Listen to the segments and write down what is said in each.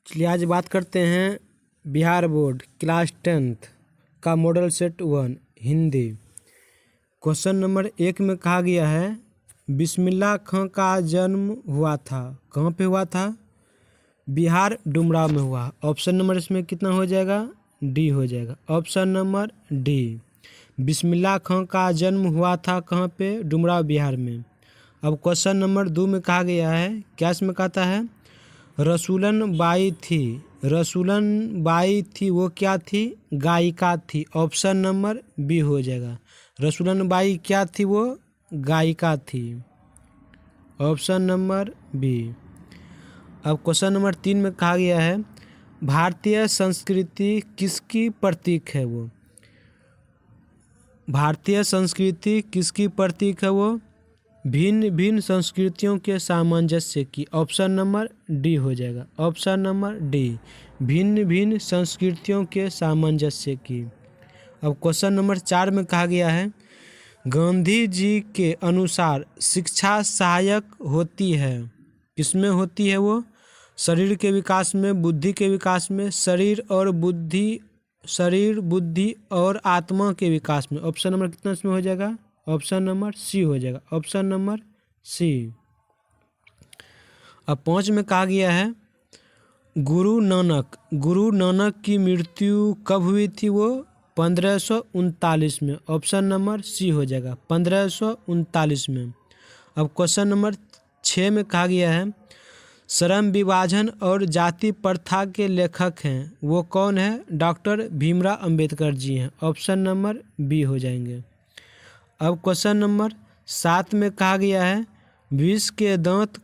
चलिए आज बात करते हैं बिहार बोर्ड क्लास 10th का model set 1 Hindi. Question number 1 में कहा गया है बिस्मिल्लाह खां का जन्म हुआ था, कहाँ पे हुआ था? बिहार डुमराव में हुआ। ऑप्शन नंबर इसमें कितना हो जाएगा? डी हो जाएगा। ऑप्शन नंबर डी, बिस्मिल्लाह खां का जन्म हुआ था कहाँ पे? डुमराव बिहार में। अब क्वेश्चन नंबर 2 में कहा गया है, क्या इसमें कहता है? रसूलन बाई थी, रसूलन बाई थी वो क्या थी? गायिका थी। ऑप्शन नंबर बी हो जाएगा। रसूलन बाई क्या थी? वो गायिका थी। Option number B. अब क्वेश्चन नंबर 3 में कहा गया है भारतीय संस्कृति किसकी प्रतीक है? वो भारतीय संस्कृति किसकी प्रतीक है? वो भिन्न भिन्न संस्कृतियों के सामंजस्य की। ऑप्शन नंबर डी हो जाएगा। ऑप्शन नंबर डी, भिन्न भिन्न संस्कृतियों के सामंजस्य की। अब क्वेश्चन नंबर 4 में कहा गया है गांधी जी के अनुसार शिक्षा सहायक होती है, किसमें होती है? वो शरीर के विकास में, बुद्धि के विकास में, शरीर बुद्धि और आत्मा के विकास में। ऑप्शन नंबर कितना इसमें हो जाएगा? ऑप्शन नंबर सी हो जाएगा। Option number C. अब 5 में कहा गया है गुरु नानक की मृत्यु कब हुई थी? वो 1539 में। ऑप्शन नंबर सी हो जाएगा, 1539 में। अब क्वेश्चन नंबर 6 में कहा गया है श्रम विभाजन और जाति प्रथा के लेखक हैं, वो कौन है? डॉक्टर भीमराव अंबेडकर जी हैं। ऑप्शन नंबर बी हो जाएंगे। अब क्वेश्चन नंबर 7 में कहा गया है विष के दांत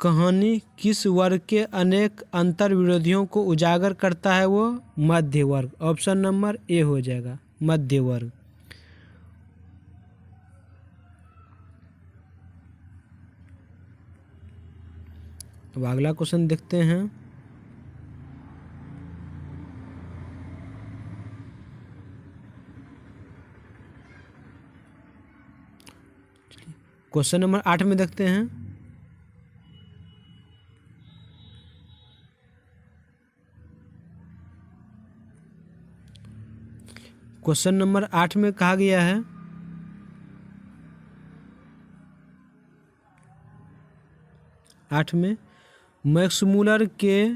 कहानी किस वर्ग के अनेक अंतर विरोधियों को उजागर करता है? वो मध्य वर्ग। ऑप्शन नंबर ए हो जाएगा, मध्य वर्ग। अब अगला क्वेश्चन देखते हैं। क्वेश्चन नंबर 8 में देखते हैं क्वेश्चन नंबर 8 में कहा गया है मैक्स मूलर के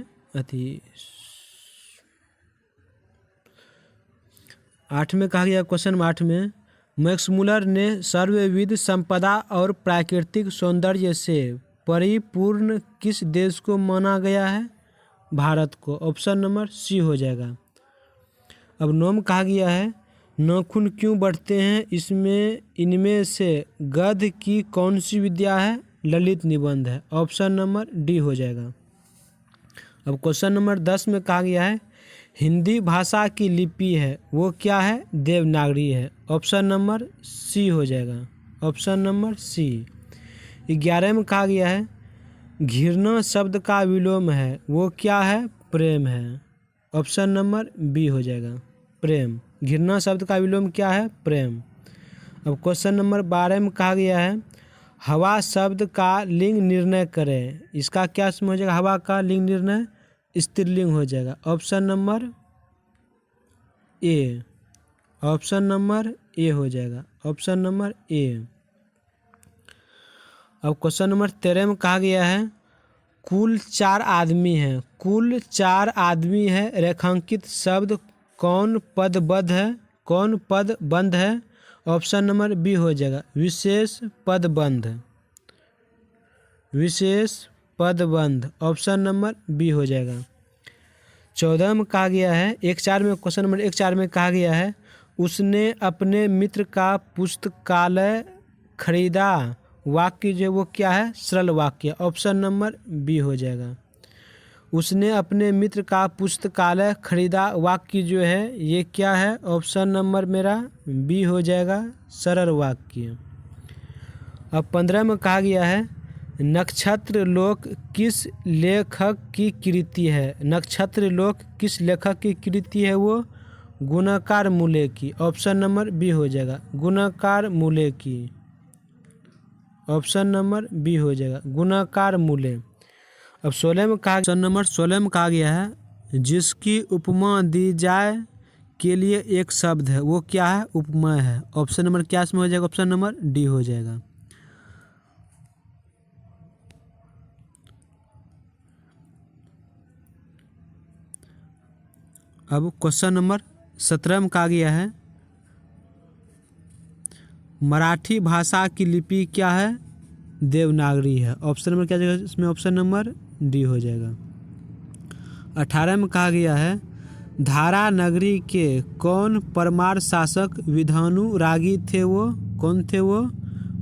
क्वेश्चन 8 में मैक्स मूलर ने सर्वविध संपदा और प्राकृतिक सौंदर्य से परिपूर्ण किस देश को माना गया है? भारत को। ऑप्शन नंबर सी हो जाएगा। अब 9 में कहा गया है नाखून क्यों बढ़ते हैं? इनमें से गद्य की कौन सी विद्या है? ललित निबंध है। ऑप्शन नंबर डी हो जाएगा। अब क्वेश्चन नंबर 10 में कहा गया है हिंदी भाषा की लिपि है, वो क्या है? देवनागरी है। ऑप्शन नंबर सी हो जाएगा। ऑप्शन नंबर सी। 11 में कहा गया है घृणा शब्द का विलोम है, वो क्या है? प्रेम है। ऑप्शन नंबर बी हो जाएगा, प्रेम। घृणा शब्द का विलोम क्या है? प्रेम। अब क्वेश्चन नंबर 12 में कहा गया है हवा शब्द का लिंग निर्णय करें, इसका क्या हो जाएगा? हवा का लिंग निर्णय स्त्रीलिंग हो जाएगा। Option number A. Option number A हो जाएगा। Option number A. अब क्वेश्चन नंबर 13 में कहा गया है कुल 4 आदमी हैं, कुल 4 आदमी है, रेखांकित शब्द कौन पदबद्ध है? कौन पदबंध है? ऑप्शन नंबर बी हो जाएगा, विशेष पदबंध। विशेष पदबंध। ऑप्शन नंबर बी हो जाएगा। 14 में कहा गया है क्वेश्चन नंबर 1.4 में कहा गया है उसने अपने मित्र का पुस्तकालय खरीदा, वाक्य जो वो क्या है? सरल वाक्य। ऑप्शन नंबर बी हो जाएगा। उसने अपने मित्र का पुस्तकालय खरीदा, वाक्य जो है ये क्या है? ऑप्शन नंबर मेरा बी हो जाएगा, सरल वाक्य। अब 15 में कहा गया है नक्षत्र लोक किस लेखक की कृति है? नक्षत्र लोक किस लेखक की कृति है? वो गुणाकार मूल्य की। ऑप्शन नंबर बी हो जाएगा, गुणाकार मूल्य की। ऑप्शन नंबर बी हो जाएगा, गुणाकार मूल्य। अब 16 में कहा, क्वेश्चन नंबर 16 में कहा गया है जिसकी उपमा दी जाए के लिए एक शब्द है वो क्या है? उपमेय है। ऑप्शन नंबर क्या इसमें हो जाएगा? ऑप्शन नंबर डी हो जाएगा। अब क्वेश्चन नंबर 17 में कहा गया है मराठी भाषा की लिपि क्या है? देवनागरी है। ऑप्शन नंबर क्या जाएगा इसमें? ऑप्शन नंबर डी हो जाएगा। 18 में कहा गया है धारा नगरी के कौन परमार शासक विधानुरागी थे? वो कौन थे? वो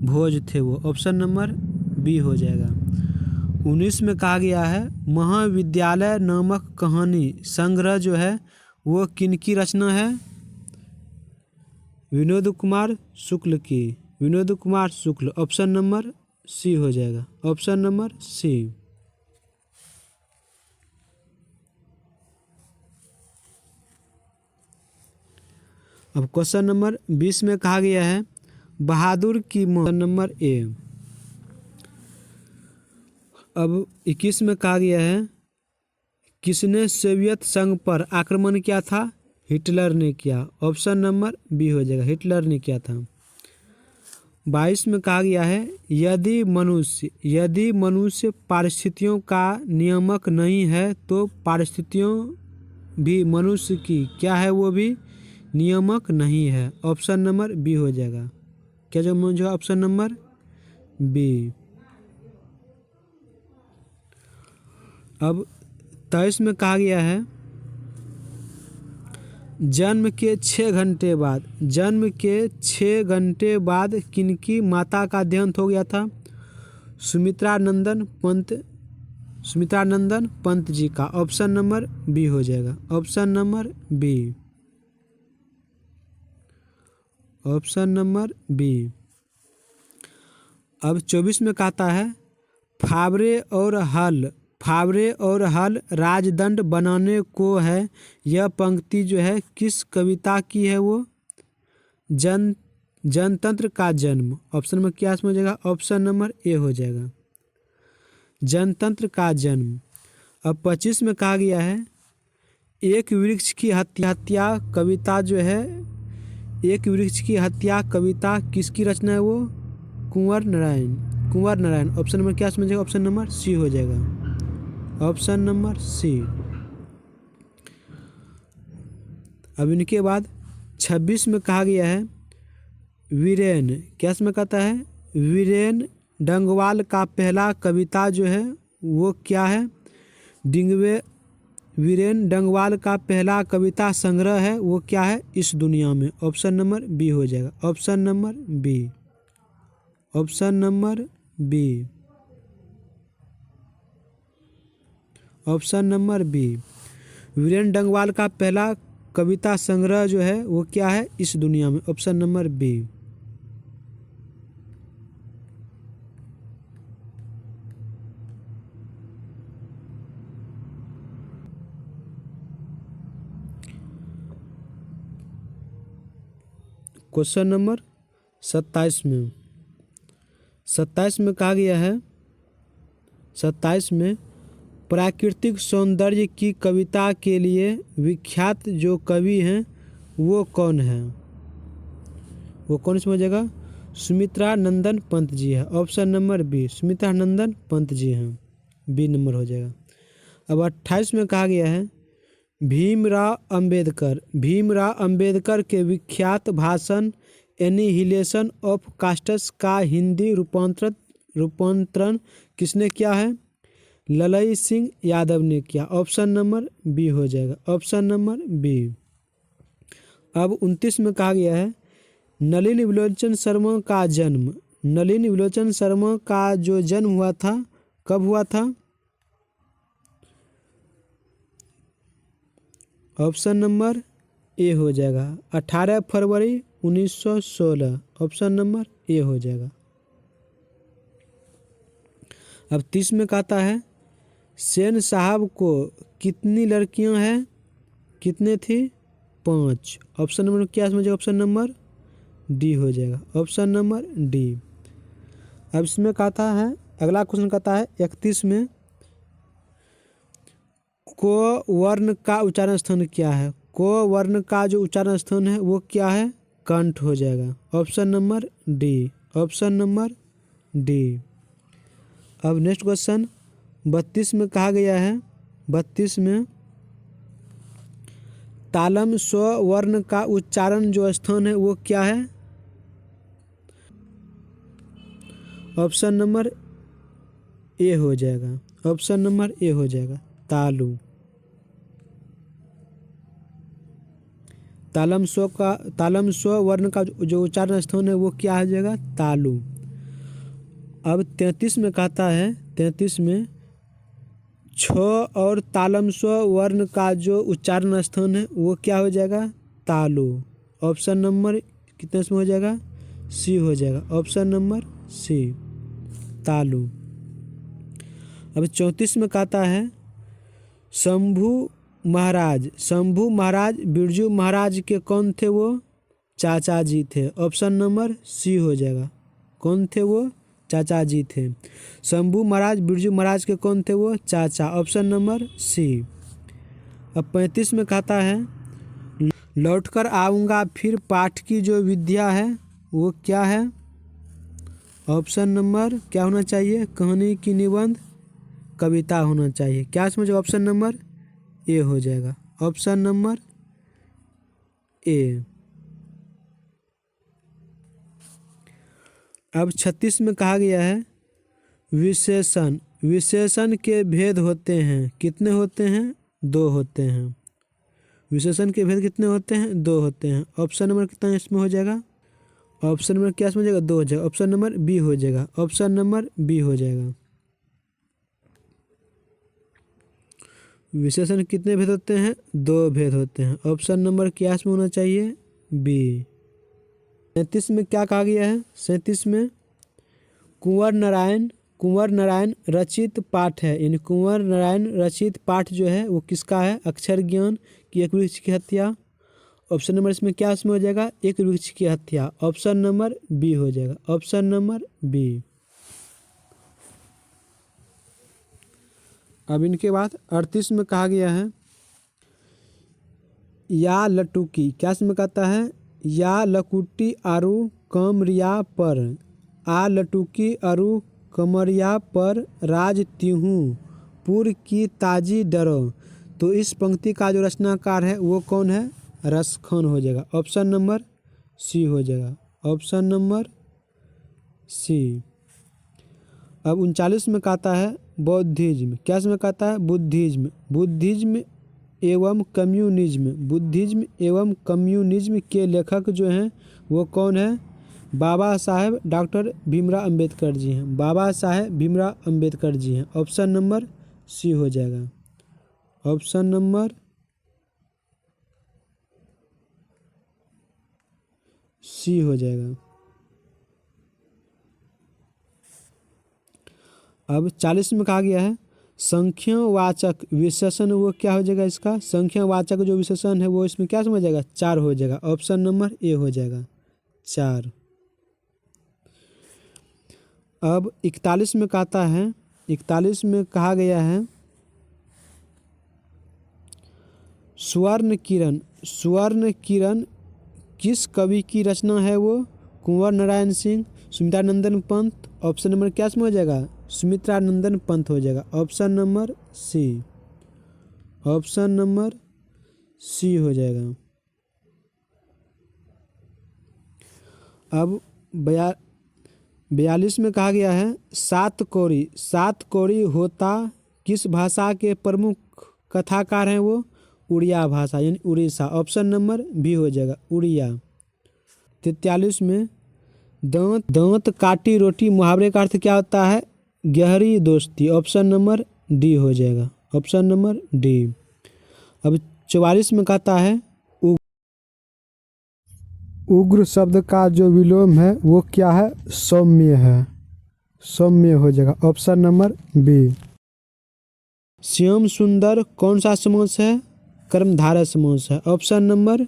भोज थे वो। ऑप्शन नंबर बी हो जाएगा। 19 में कहा गया है महाविद्यालय नामक कहानी संग्रह जो है वो किनकी रचना है? विनोद कुमार शुक्ल की। Vinod Kumar Shukla. Option number C हो जाएगा। Option number C. अब क्वेश्चन नंबर 20 में कहा गया है बहादुर की मौत। Number A. अब 21 में कहा गया है किसने सोवियत संघ पर आक्रमण किया था? हिटलर ने किया। ऑप्शन नंबर बी हो जाएगा। हिटलर ने किया था। 22 में कहा गया है यदि मनुष्य परिस्थितियों का नियामक नहीं है तो परिस्थितियों भी मनुष्य की क्या है? वो भी नियामक नहीं है। ऑप्शन नंबर बी हो जाएगा। क्या जो ऑप्शन नंबर बी। अब 23 में कहा गया है जन्म के 6 घंटे बाद किनकी माता का देहांत हो गया था? सुमित्रा नंदन पंत जी का। ऑप्शन नंबर बी हो जाएगा। Option number B. Option number B. अब 24 में कहता है फावरे और हल राजदंड बनाने को है। यह पंक्ति जो है किस कविता की है? वो जनतंत्र का जन्म। ऑप्शन में क्या हो जाएगा? ऑप्शन नंबर ए हो जाएगा। जनतंत्र का जन्म। अब 25 में कहा गया है एक वृक्ष की हत्या कविता जो है एक वृक्ष की हत्या कविता किसकी रचना है? वो कुंवर नारायण। ऑप्शन नंबर क्या समझेगा? ऑप्शन नंबर सी हो जाएगा। Option number C. अब इनके बाद 26 में कहा गया है वीरेन। क्या इसमें कहता है? वीरेन डंगवाल का पहला कविता जो है वो क्या है? वीरेन डंगवाल का पहला कविता संग्रह है वो क्या है? इस दुनिया में। ऑप्शन नंबर बी हो जाएगा। Option number B. Option number B. Option number B. Viren Dangwal का पहला कविता संग्रह जो है वो क्या है? इस दुनिया में। Option number B. Question number 27 में 27 में कहा गया है 27 में प्राकृतिक सौंदर्य की कविता के लिए विख्यात जो कवि हैं वो कौन है? वो कौन समझेगा? सुमित्रा नंदन पंत जी है। Option number B. Sumitranandan Pant ji हैं। बी नंबर हो जाएगा। अब 28 में कहा गया है भीमराव अंबेडकर के विख्यात भाषण एनिहिलेशन ऑफ कास्ट्स का हिंदी रूपांतरण किसने किया है? ललई सिंह यादव ने किया। ऑप्शन नंबर बी हो जाएगा। Option number B. अब 29 में कहा गया है नलिनी विलोचन शर्मा का जो जन्म हुआ था कब हुआ था? ऑप्शन नंबर ए हो जाएगा 18 फरवरी 1916। ऑप्शन नंबर ए हो जाएगा। अब 30 में कहता है सेन साहब को कितनी लड़कियां हैं? कितने थी? 5। ऑप्शन नंबर क्या समझे? ऑप्शन नंबर डी हो जाएगा। Option number D. अब इसमें कहता है अगला क्वेश्चन कहता है 31 में को वर्ण का उच्चारण स्थान क्या है? को वर्ण का जो उच्चारण स्थान है वो क्या है? कंठ हो जाएगा। Option number D. Option number D. अब नेक्स्ट क्वेश्चन 32 में कहा गया है, 32 में तालम स्व वर्ण का उच्चारण जो स्थान है वो क्या है? ऑप्शन नंबर ए हो जाएगा। ऑप्शन नंबर ए हो जाएगा, तालु। तालम स्व वर्ण का जो उच्चारण स्थान है वो क्या हो जाएगा? तालु। अब 33 में कहता है, 33 में छ और तालम स्व वर्ण का जो उच्चारण स्थान है वो क्या हो जाएगा? तालु। ऑप्शन नंबर कितने में हो जाएगा? सी हो जाएगा। ऑप्शन नंबर सी, तालु। अब 34 में कहता है शंभु महाराज बिरजू महाराज के कौन थे? वो चाचा जी थे। ऑप्शन नंबर सी हो जाएगा। कौन थे वो? चाचा जी थे। शंभू महाराज बिरजू महाराज के कौन थे? वो चाचा। Option number C. अब 35 में कहता है लौटकर आऊँगा फिर पाठ की जो विद्या है वो क्या है? ऑप्शन नंबर क्या होना चाहिए? कहानी की निबंध, कविता होना चाहिए। क्या समझो? ऑप्शन नंबर ए हो जाएगा। Option number A. अब 36 में कहा गया है विशेषण के भेद होते हैं। कितने होते हैं? 2 होते हैं। विशेषण के भेद कितने होते हैं? 2 होते हैं। ऑप्शन नंबर कितना इसमें हो जाएगा? ऑप्शन नंबर क्या समझेगा? 2 हो जाएगा। ऑप्शन नंबर बी हो जाएगा। ऑप्शन नंबर बी हो जाएगा। विशेषण कितने भेद होते हैं? 2 भेद होते हैं। ऑप्शन नंबर क्या इसमें होना चाहिए? बी। 37 में क्या कहा गया है? 37 में कुंवर नारायण रचित पाठ है। यानी कुंवर नारायण रचित पाठ जो है वो किसका है? अक्षर ज्ञान की एक वृक्ष की हत्या। ऑप्शन नंबर इसमें क्या इसमें हो जाएगा? एक वृक्ष की हत्या। ऑप्शन नंबर बी हो जाएगा। Option number B. अब इनके बाद 38 में कहा गया है या लटुकी। क्या इसमें कहता है? या लकुटी आरु कमरिया पर, आ लटुकी अरु कमरिया पर राज त्यूहू पुर की ताजी डरो। तो इस पंक्ति का जो रचनाकार है वो कौन है? रसखान हो जाएगा। ऑप्शन नंबर सी हो जाएगा। Option number C. अब 39 में कहता है बौद्धिज्म। क्या इसमें कहता है? बुद्धिज्म एवं कम्युनिज्म के लेखक जो हैं वो कौन है? बाबा साहेब डॉक्टर भीमराव अंबेडकर जी हैं। बाबा साहेब भीमराव अंबेडकर जी हैं। ऑप्शन नंबर सी हो जाएगा। ऑप्शन नंबर सी हो जाएगा। अब 40 में कहा गया है संख्यावाचक विशेषण वो क्या हो जाएगा? इसका संख्यावाचक जो विशेषण है वो इसमें क्या समझ जाएगा? 4 हो जाएगा। ऑप्शन नंबर ए हो जाएगा, 4। अब 41 में कहता है, 41 में कहा गया है स्वर्ण किरण किस कवि की रचना है? वो कुंवर नारायण सिंह, सुमित्रानंदन पंत। ऑप्शन नंबर क्या इसमें हो जाएगा? सुमित्रानंदन पंत हो जाएगा। Option number C. Option number C हो जाएगा। अब 42 में कहा गया है सात कौड़ी होता किस भाषा के प्रमुख कथाकार हैं? वो उड़िया भाषा यानी उड़ीसा। ऑप्शन नंबर बी हो जाएगा, उड़िया। 43 में दांत काटी रोटी मुहावरे का अर्थ क्या होता है? गहरी दोस्ती। ऑप्शन नंबर डी हो जाएगा। Option number D. अब 44 में कहता है उग्र शब्द का जो विलोम है वो क्या है? सौम्य है। सौम्य हो जाएगा। Option number B. श्याम सुंदर कौन सा समास है? कर्मधारय समास है। ऑप्शन नंबर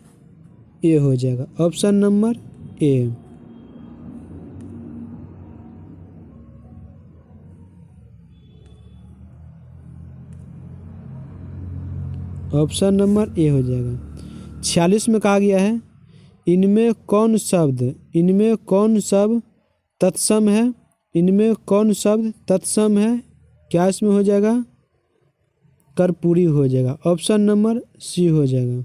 ए हो जाएगा। Option number A. Option number A हो जाएगा। 46 में कहा गया है इनमें कौन शब्द तत्सम है, इनमें कौन शब्द तत्सम है, क्या इसमें हो जाएगा, कर्पूरी हो जाएगा। ऑप्शन नंबर सी हो जाएगा।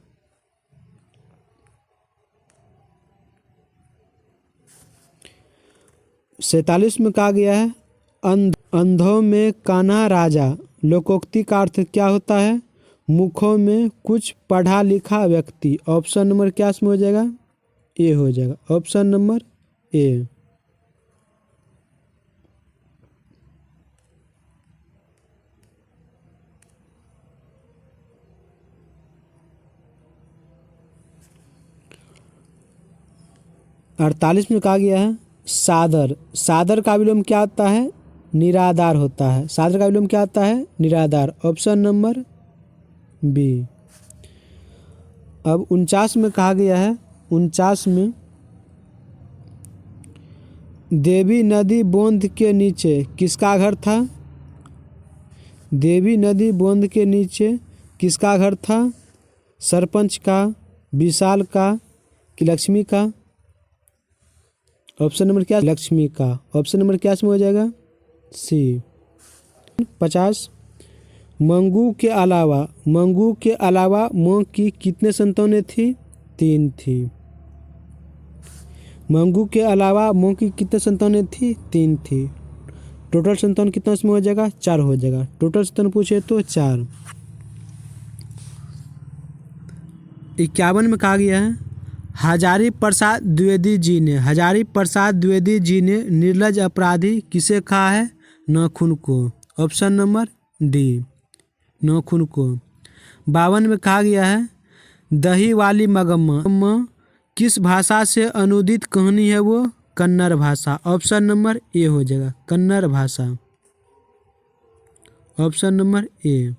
47 में कहा गया है अंधों में कान्हा राजा, लोकोक्ति का अर्थ क्या होता है, मुखों में कुछ पढ़ा लिखा व्यक्ति। ऑप्शन नंबर क्या इसमें हो जाएगा, ए हो जाएगा। Option number A. अड़तालीस में कहा गया है सादर का विलोम क्या होता है, निराधार होता है। सादर का विलोम क्या होता है, निराधार। Option number B. अब 49 में कहा गया है 49 में देवी नदी बोंद के नीचे किसका घर था, देवी नदी बोंद के नीचे किसका घर था, सरपंच का, विशाल का कि लक्ष्मी का। ऑप्शन नंबर क्या, लक्ष्मी का। ऑप्शन नंबर क्या इसमें हो जाएगा, सी। 50 मंगू के अलावा मोह की कितने संतानें थी, 3 थी। मंगू के अलावा मोह की कितने संतानें थी, 3 थी। टोटल संतान कितना इसमें हो जाएगा, 4 हो जाएगा। टोटल संतान पूछे तो 4। 51 में कहा गया है हजारी प्रसाद द्विवेदी जी ने निर्लज अपराधी किसे कहा है, नाखून को। ऑप्शन नंबर डी, नाखून को। 52 में कहा गया है दही वाली मगम्मा किस भाषा से अनुदित कहानी है, वो कन्नड़ भाषा। ऑप्शन नंबर ए हो जाएगा, कन्नड़ भाषा। Option number A.